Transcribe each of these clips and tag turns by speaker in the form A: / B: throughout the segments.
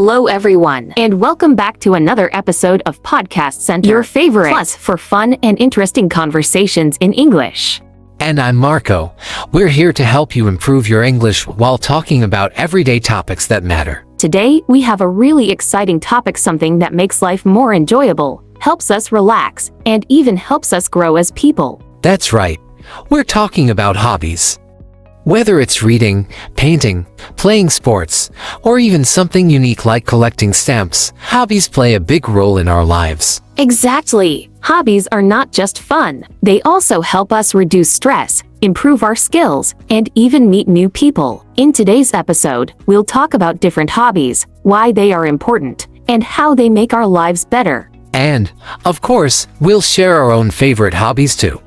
A: Hello everyone, and welcome back to another episode of Podcast Center, your favorite plus for fun and interesting conversations in English.
B: And I'm Marco. We're here to help you improve your English while talking about everyday topics that matter.
A: Today, we have a really exciting topic, something that makes life more enjoyable, helps us relax, and even helps us grow as people.
B: That's right. We're talking about hobbies. Whether it's reading, painting, playing sports, or even something unique like collecting stamps, hobbies play a big role in our lives.
A: Exactly. Hobbies are not just fun. They also help us reduce stress, improve our skills, and even meet new people. In today's episode, we'll talk about different hobbies, why they are important, and how they make our lives better.
B: And, of course, we'll share our own favorite hobbies too.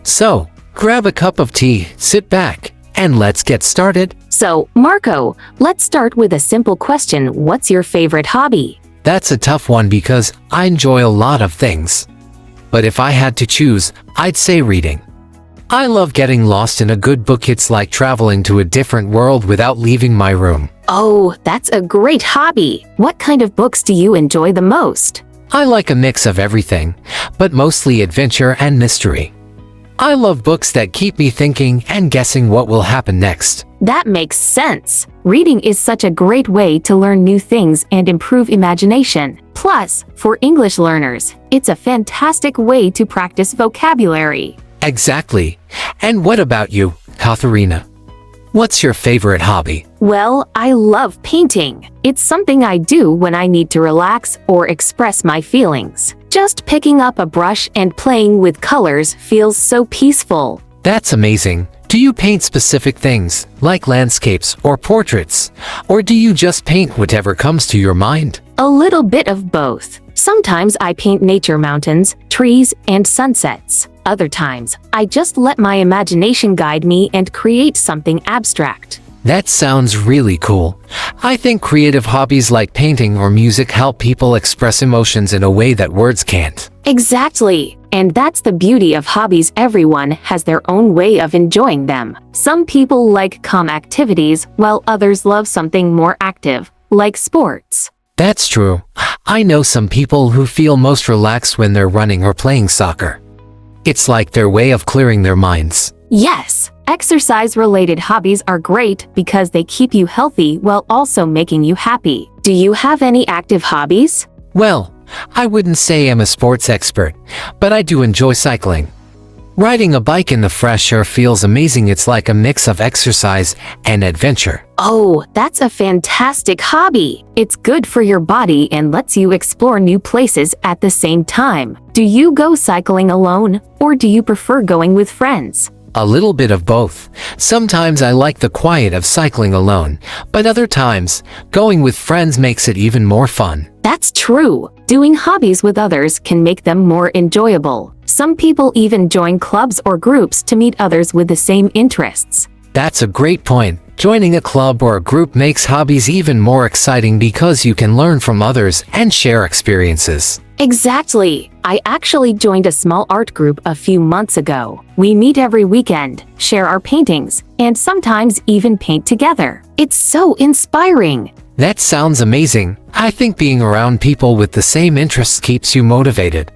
B: So, grab a cup of tea, sit back, and let's get started.
A: So, Marco, let's start with a simple question. What's your favorite hobby?
B: That's a tough one because I enjoy a lot of things. But if I had to choose, I'd say reading. I love getting lost in a good book. It's like traveling to a different world without leaving my room.
A: Oh, that's a great hobby. What kind of books do you enjoy the most?
B: I like a mix of everything, but mostly adventure and mystery. I love books that keep me thinking and guessing what will happen next.
A: That makes sense. Reading is such a great way to learn new things and improve imagination. Plus, for English learners, it's a fantastic way to practice vocabulary.
B: Exactly. And what about you, Katharina? What's your favorite hobby?
A: Well, I love painting. It's something I do when I need to relax or express my feelings. Just picking up a brush and playing with colors feels so peaceful.
B: That's amazing. Do you paint specific things, like landscapes or portraits? Or do you just paint whatever comes to your mind?
A: A little bit of both. Sometimes I paint nature, mountains, trees, and sunsets. Other times, I just let my imagination guide me and create something abstract.
B: That sounds really cool. I think creative hobbies like painting or music help people express emotions in a way that words can't.
A: Exactly. And that's the beauty of hobbies. Everyone has their own way of enjoying them. Some people like calm activities, while others love something more active, like sports.
B: That's true. I know some people who feel most relaxed when they're running or playing soccer. It's like their way of clearing their minds.
A: Yes, exercise-related hobbies are great because they keep you healthy while also making you happy. Do you have any active hobbies?
B: Well, I wouldn't say I'm a sports expert, but I do enjoy cycling. Riding a bike in the fresh air feels amazing. It's like a mix of exercise and adventure.
A: Oh, that's a fantastic hobby. It's good for your body and lets you explore new places at the same time. Do you go cycling alone, or do you prefer going with friends?
B: A little bit of both. Sometimes I like the quiet of cycling alone, but other times, going with friends makes it even more fun.
A: That's true. Doing hobbies with others can make them more enjoyable. Some people even join clubs or groups to meet others with the same interests.
B: That's a great point. Joining a club or a group makes hobbies even more exciting because you can learn from others and share experiences.
A: Exactly. I actually joined a small art group a few months ago. We meet every weekend, share our paintings, and sometimes even paint together. It's so inspiring.
B: That sounds amazing. I think being around people with the same interests keeps you motivated.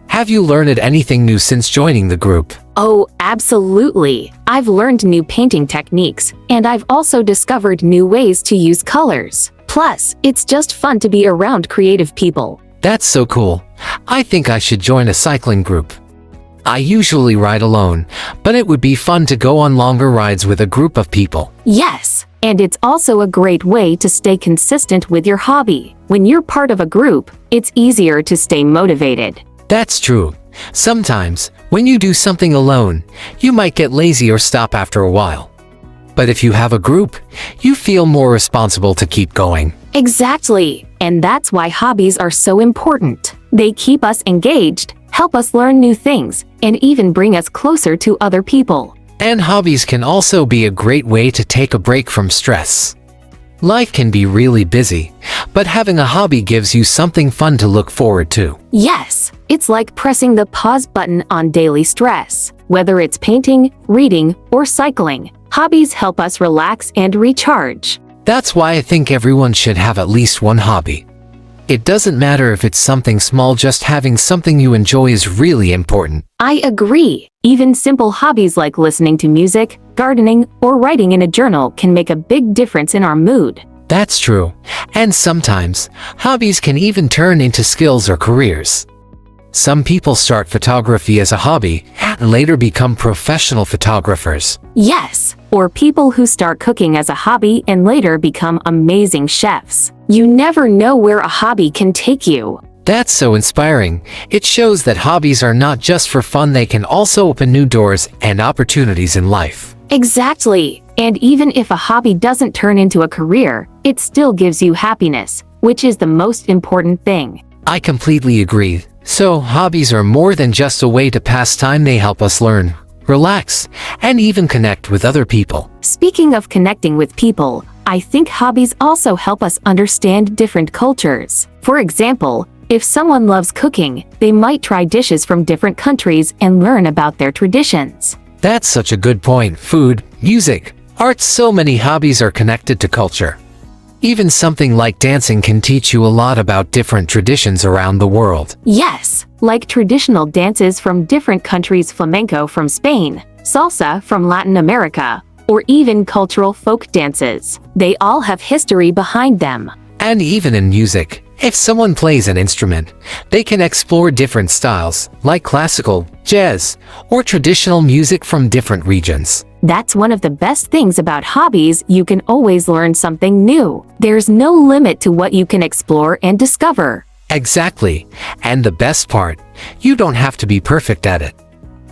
B: Have you learned anything new since joining the group?
A: Oh, absolutely. I've learned new painting techniques, and I've also discovered new ways to use colors. Plus, it's just fun to be around creative people.
B: That's so cool. I think I should join a cycling group. I usually ride alone, but it would be fun to go on longer rides with a group of people.
A: Yes, and it's also a great way to stay consistent with your hobby. When you're part of a group, it's easier to stay motivated.
B: That's true. Sometimes, when you do something alone, you might get lazy or stop after a while. But if you have a group, you feel more responsible to keep going.
A: Exactly. And that's why hobbies are so important. They keep us engaged, help us learn new things, and even bring us closer to other people.
B: And hobbies can also be a great way to take a break from stress. Life can be really busy, but having a hobby gives you something fun to look forward to.
A: Yes, it's like pressing the pause button on daily stress. Whether it's painting, reading, or cycling, hobbies help us relax and recharge.
B: That's why I think everyone should have at least one hobby. It doesn't matter if it's something small, just having something you enjoy is really important.
A: I agree. Even simple hobbies like listening to music, gardening, or writing in a journal can make a big difference in our mood.
B: That's true. And sometimes, hobbies can even turn into skills or careers. Some people start photography as a hobby and later become professional photographers.
A: Yes, or people who start cooking as a hobby and later become amazing chefs. You never know where a hobby can take you.
B: That's so inspiring. It shows that hobbies are not just for fun, they can also open new doors and opportunities in life.
A: Exactly. And even if a hobby doesn't turn into a career, it still gives you happiness, which is the most important thing.
B: I completely agree. So, hobbies are more than just a way to pass time, they help us learn, relax, and even connect with other people.
A: Speaking of connecting with people, I think hobbies also help us understand different cultures. For example, if someone loves cooking, they might try dishes from different countries and learn about their traditions.
B: That's such a good point. Food, music, art, so many hobbies are connected to culture. Even something like dancing can teach you a lot about different traditions around the world.
A: Yes, like traditional dances from different countries, flamenco from Spain, salsa from Latin America, or even cultural folk dances. They all have history behind them.
B: And even in music, if someone plays an instrument, they can explore different styles, like classical, jazz, or traditional music from different regions.
A: That's one of the best things about hobbies, you can always learn something new. There's no limit to what you can explore and discover.
B: Exactly. And the best part, you don't have to be perfect at it.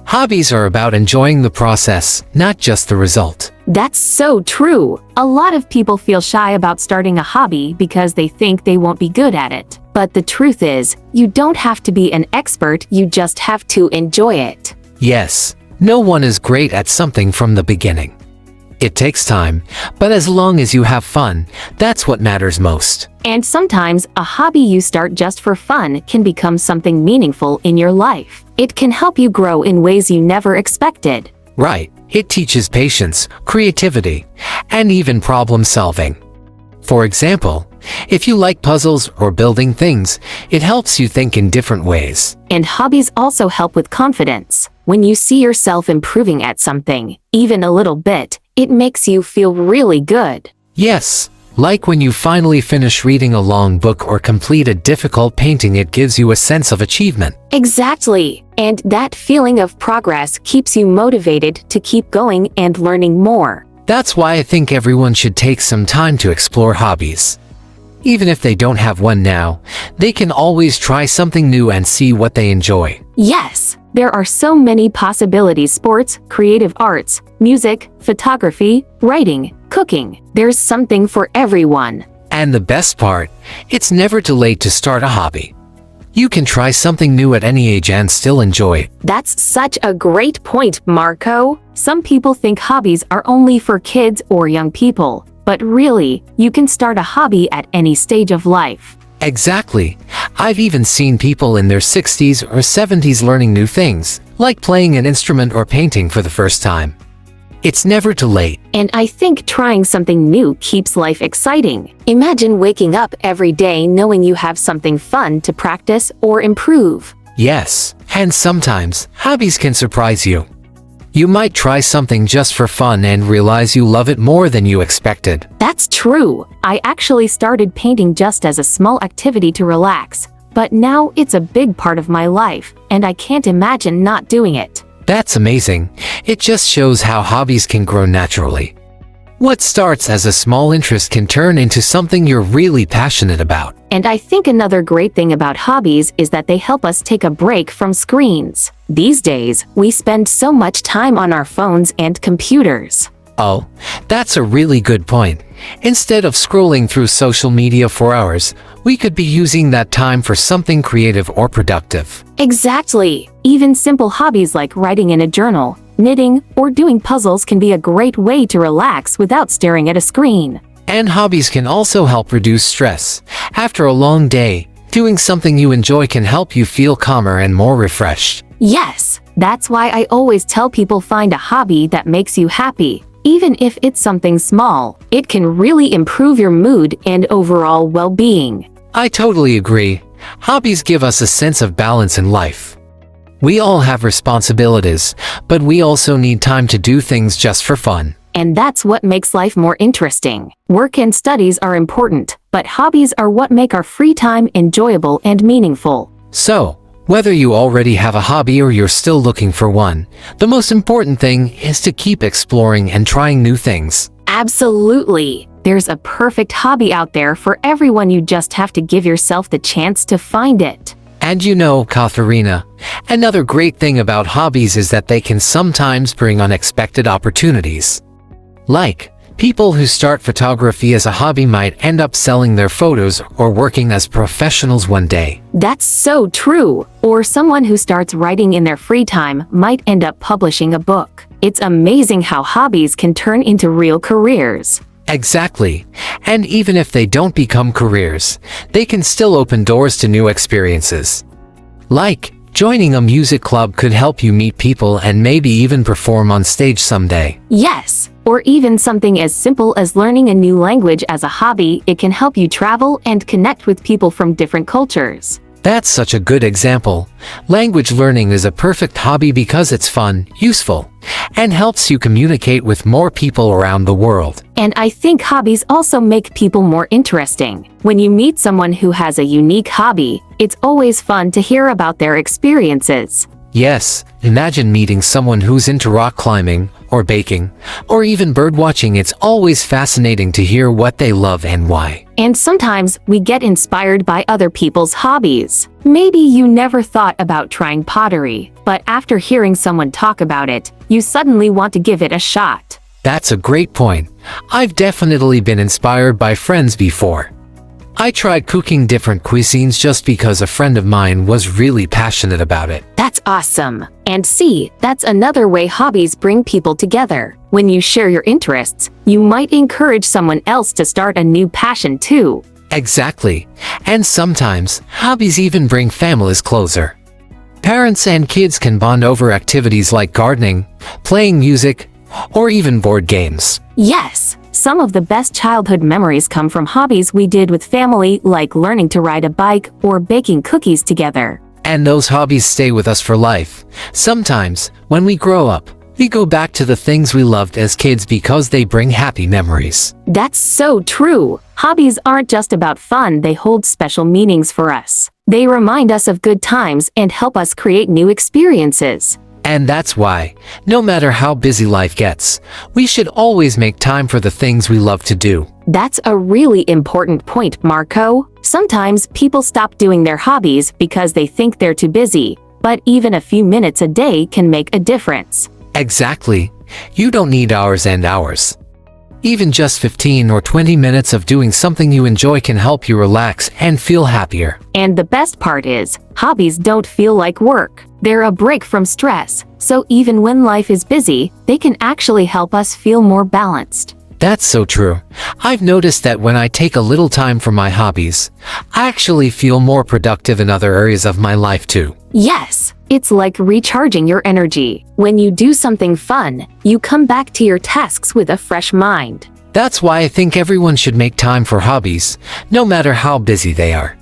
B: Hobbies are about enjoying the process, not just the result.
A: That's so true. A lot of people feel shy about starting a hobby because they think they won't be good at it. But the truth is, you don't have to be an expert, you just have to enjoy it.
B: Yes, no one is great at something from the beginning. It takes time, but as long as you have fun, that's what matters most.
A: And sometimes, a hobby you start just for fun can become something meaningful in your life. It can help you grow in ways you never expected.
B: Right, it teaches patience, creativity, and even problem solving. For example, if you like puzzles or building things, it helps you think in different ways.
A: And hobbies also help with confidence. When you see yourself improving at something, even a little bit, it makes you feel really good.
B: Yes, like when you finally finish reading a long book or complete a difficult painting, it gives you a sense of achievement.
A: Exactly. And that feeling of progress keeps you motivated to keep going and learning more.
B: That's why I think everyone should take some time to explore hobbies. Even if they don't have one now, they can always try something new and see what they enjoy.
A: Yes, there are so many possibilities: sports, creative arts, music, photography, writing, cooking. There's something for everyone.
B: And the best part, it's never too late to start a hobby. You can try something new at any age and still enjoy it.
A: That's such a great point, Marco. Some people think hobbies are only for kids or young people, but really, you can start a hobby at any stage of life.
B: Exactly. I've even seen people in their 60s or 70s learning new things, like playing an instrument or painting for the first time. It's never too late.
A: And I think trying something new keeps life exciting. Imagine waking up every day knowing you have something fun to practice or improve.
B: Yes, and sometimes, hobbies can surprise you. You might try something just for fun and realize you love it more than you expected.
A: That's true. I actually started painting just as a small activity to relax, but now it's a big part of my life, and I can't imagine not doing it.
B: That's amazing. It just shows how hobbies can grow naturally. What starts as a small interest can turn into something you're really passionate about.
A: And I think another great thing about hobbies is that they help us take a break from screens. These days, we spend so much time on our phones and computers.
B: Oh, that's a really good point. Instead of scrolling through social media for hours, we could be using that time for something creative or productive.
A: Exactly. Even simple hobbies like writing in a journal, knitting, or doing puzzles can be a great way to relax without staring at a screen.
B: And hobbies can also help reduce stress. After a long day, doing something you enjoy can help you feel calmer and more refreshed.
A: Yes, that's why I always tell people find a hobby that makes you happy. Even if it's something small, it can really improve your mood and overall well-being.
B: I totally agree. Hobbies give us a sense of balance in life. We all have responsibilities, but we also need time to do things just for fun.
A: And that's what makes life more interesting. Work and studies are important, but hobbies are what make our free time enjoyable and meaningful.
B: So, whether you already have a hobby or you're still looking for one, the most important thing is to keep exploring and trying new things.
A: Absolutely. There's a perfect hobby out there for everyone. You just have to give yourself the chance to find it.
B: And you know, Katharina, another great thing about hobbies is that they can sometimes bring unexpected opportunities. Like, people who start photography as a hobby might end up selling their photos or working as professionals one day.
A: That's so true. Or someone who starts writing in their free time might end up publishing a book. It's amazing how hobbies can turn into real careers.
B: Exactly. And even if they don't become careers, they can still open doors to new experiences. Like, joining a music club could help you meet people and maybe even perform on stage someday.
A: Yes, or even something as simple as learning a new language as a hobby. It can help you travel and connect with people from different cultures.
B: That's such a good example. Language learning is a perfect hobby because it's fun, useful, and helps you communicate with more people around the world.
A: And I think hobbies also make people more interesting. When you meet someone who has a unique hobby, it's always fun to hear about their experiences.
B: Yes, imagine meeting someone who's into rock climbing, or baking, or even birdwatching. It's always fascinating to hear what they love and why.
A: And sometimes we get inspired by other people's hobbies. Maybe you never thought about trying pottery, but after hearing someone talk about it, you suddenly want to give it a shot.
B: That's a great point. I've definitely been inspired by friends before. I tried cooking different cuisines just because a friend of mine was really passionate about it.
A: That's awesome. And see, that's another way hobbies bring people together. When you share your interests, you might encourage someone else to start a new passion too.
B: Exactly. And sometimes, hobbies even bring families closer. Parents and kids can bond over activities like gardening, playing music, or even board games.
A: Yes. Some of the best childhood memories come from hobbies we did with family, like learning to ride a bike or baking cookies together.
B: And those hobbies stay with us for life. Sometimes, when we grow up, we go back to the things we loved as kids because they bring happy memories.
A: That's so true. Hobbies aren't just about fun, they hold special meanings for us. They remind us of good times and help us create new experiences.
B: And that's why, no matter how busy life gets, we should always make time for the things we love to do.
A: That's a really important point, Marco. Sometimes people stop doing their hobbies because they think they're too busy, but even a few minutes a day can make a difference.
B: Exactly. You don't need hours and hours. Even just 15 or 20 minutes of doing something you enjoy can help you relax and feel happier.
A: And the best part is, hobbies don't feel like work. They're a break from stress, so even when life is busy, they can actually help us feel more balanced.
B: That's so true. I've noticed that when I take a little time for my hobbies, I actually feel more productive in other areas of my life too.
A: Yes, it's like recharging your energy. When you do something fun, you come back to your tasks with a fresh mind.
B: That's why I think everyone should make time for hobbies, no matter how busy they are.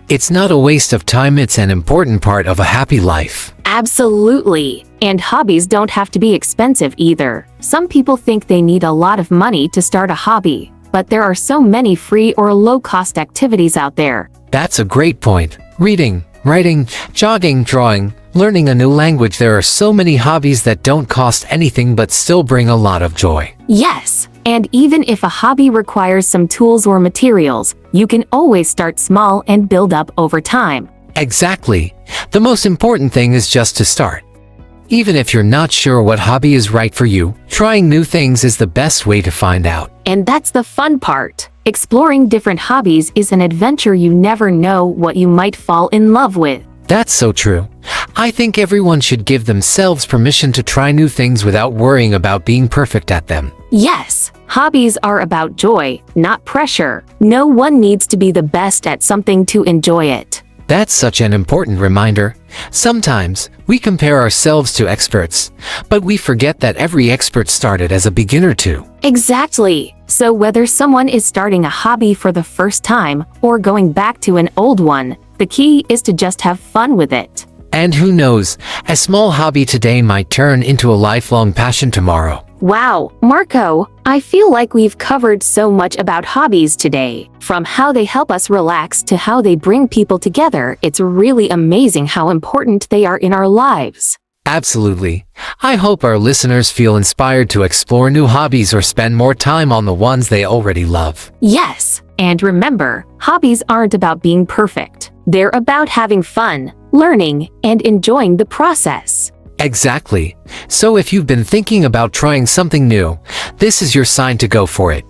B: It's not a waste of time, it's an important part of a happy life.
A: Absolutely. And hobbies don't have to be expensive either. Some people think they need a lot of money to start a hobby, but there are so many free or low-cost activities out there.
B: That's a great point. Reading, writing, jogging, drawing, learning a new language. There are so many hobbies that don't cost anything but still bring a lot of joy.
A: Yes, and even if a hobby requires some tools or materials, you can always start small and build up over time.
B: Exactly. The most important thing is just to start. Even if you're not sure what hobby is right for you, trying new things is the best way to find out.
A: And that's the fun part. Exploring different hobbies is an adventure. You never know what you might fall in love with.
B: That's so true. I think everyone should give themselves permission to try new things without worrying about being perfect at them.
A: Yes, hobbies are about joy, not pressure. No one needs to be the best at something to enjoy it.
B: That's such an important reminder. Sometimes, we compare ourselves to experts, but we forget that every expert started as a beginner too.
A: Exactly. So whether someone is starting a hobby for the first time or going back to an old one, the key is to just have fun with it.
B: And who knows, a small hobby today might turn into a lifelong passion tomorrow.
A: Wow, Marco, I feel like we've covered so much about hobbies today. From how they help us relax to how they bring people together, it's really amazing how important they are in our lives.
B: Absolutely. I hope our listeners feel inspired to explore new hobbies or spend more time on the ones they already love.
A: Yes, and remember, hobbies aren't about being perfect. They're about having fun, learning, and enjoying the process.
B: Exactly. So if you've been thinking about trying something new, this is your sign to go for it.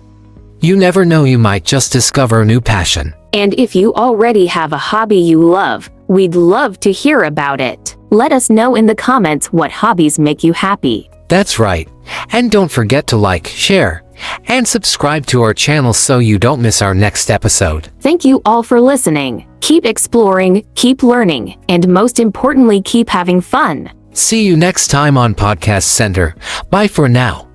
B: You never know, you might just discover a new passion.
A: And if you already have a hobby you love, we'd love to hear about it. Let us know in the comments what hobbies make you happy.
B: That's right. And don't forget to like, share, and subscribe to our channel so you don't miss our next episode.
A: Thank you all for listening. Keep exploring, keep learning, and most importantly, keep having fun.
B: See you next time on Podcast Center. Bye for now.